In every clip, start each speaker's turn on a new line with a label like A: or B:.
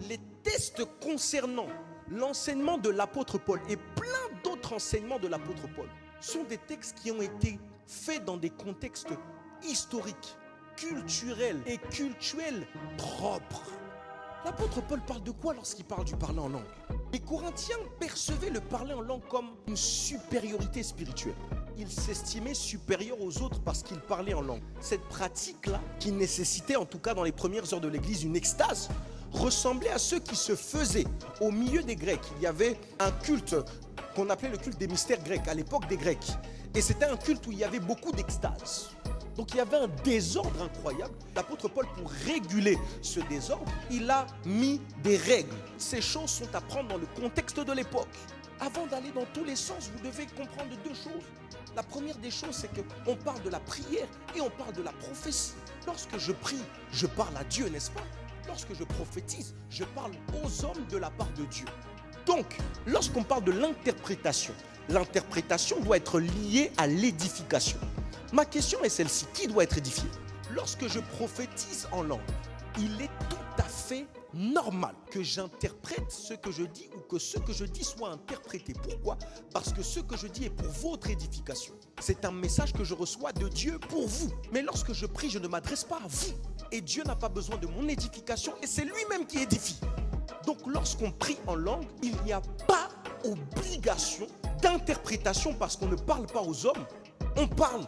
A: Les tests concernant l'enseignement de l'apôtre Paul et plein d'autres enseignements de l'apôtre Paul sont des textes qui ont été faits dans des contextes historiques, culturels et cultuels propres. L'apôtre Paul parle de quoi lorsqu'il parle du parler en langue? Les Corinthiens percevaient le parler en langue comme une supériorité spirituelle. Ils s'estimaient supérieurs aux autres parce qu'ils parlaient en langue. Cette pratique-là, qui nécessitait en tout cas dans les premières heures de l'église une extase, ressemblait à ceux qui se faisaient au milieu des Grecs. Il y avait un culte qu'on appelait le culte des mystères grecs, à l'époque des Grecs. Et c'était un culte où il y avait beaucoup d'extase. Donc il y avait un désordre incroyable. L'apôtre Paul, pour réguler ce désordre, il a mis des règles. Ces choses sont à prendre dans le contexte de l'époque. Avant d'aller dans tous les sens, vous devez comprendre deux choses. La première des choses, c'est qu'on parle de la prière et on parle de la prophétie. Lorsque je prie, je parle à Dieu, n'est-ce pas? Lorsque je prophétise, je parle aux hommes de la part de Dieu. Donc, lorsqu'on parle de l'interprétation doit être liée à l'édification. Ma question est celle-ci, qui doit être édifié? Lorsque je prophétise en langue, il est tout à fait normal que j'interprète ce que je dis ou que ce que je dis soit interprété. Pourquoi? Parce que ce que je dis est pour votre édification. C'est un message que je reçois de Dieu pour vous. Mais lorsque je prie, je ne m'adresse pas à vous. Et Dieu n'a pas besoin de mon édification et c'est lui-même qui édifie. Donc lorsqu'on prie en langue, il n'y a pas obligation d'interprétation parce qu'on ne parle pas aux hommes, on parle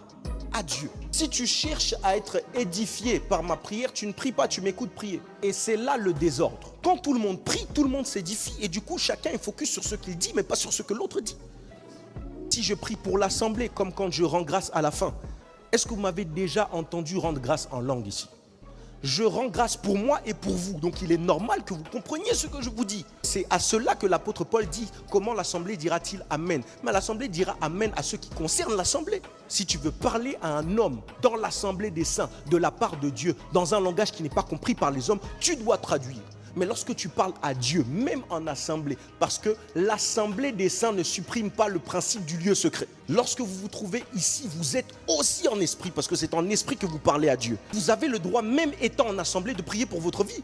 A: à Dieu. Si tu cherches à être édifié par ma prière, tu ne pries pas, tu m'écoutes prier. Et c'est là le désordre. Quand tout le monde prie, tout le monde s'édifie et du coup chacun est focus sur ce qu'il dit mais pas sur ce que l'autre dit. Si je prie pour l'assemblée comme quand je rends grâce à la fin, est-ce que vous m'avez déjà entendu rendre grâce en langue ici? Je rends grâce pour moi et pour vous. Donc il est normal que vous compreniez ce que je vous dis. C'est à cela que l'apôtre Paul dit, comment l'assemblée dira-t-il Amen? Mais l'assemblée dira Amen à ce qui concerne l'assemblée. Si tu veux parler à un homme dans l'assemblée des saints, de la part de Dieu, dans un langage qui n'est pas compris par les hommes, tu dois traduire. Mais lorsque tu parles à Dieu, même en assemblée, parce que l'assemblée des saints ne supprime pas le principe du lieu secret. Lorsque vous vous trouvez ici, vous êtes aussi en esprit, parce que c'est en esprit que vous parlez à Dieu. Vous avez le droit, même étant en assemblée, de prier pour votre vie.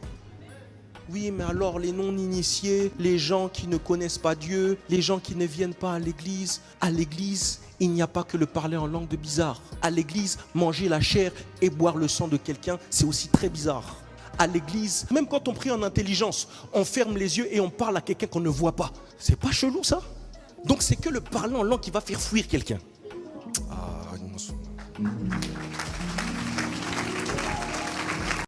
A: Oui, mais alors les non-initiés, les gens qui ne connaissent pas Dieu, les gens qui ne viennent pas à l'église, il n'y a pas que le parler en langue de bizarre. À l'église, manger la chair et boire le sang de quelqu'un, c'est aussi très bizarre. À l'église, même quand on prie en intelligence, on ferme les yeux et on parle à quelqu'un qu'on ne voit pas. C'est pas chelou ça? Donc c'est que le parler en langue qui va faire fuir quelqu'un. Ah,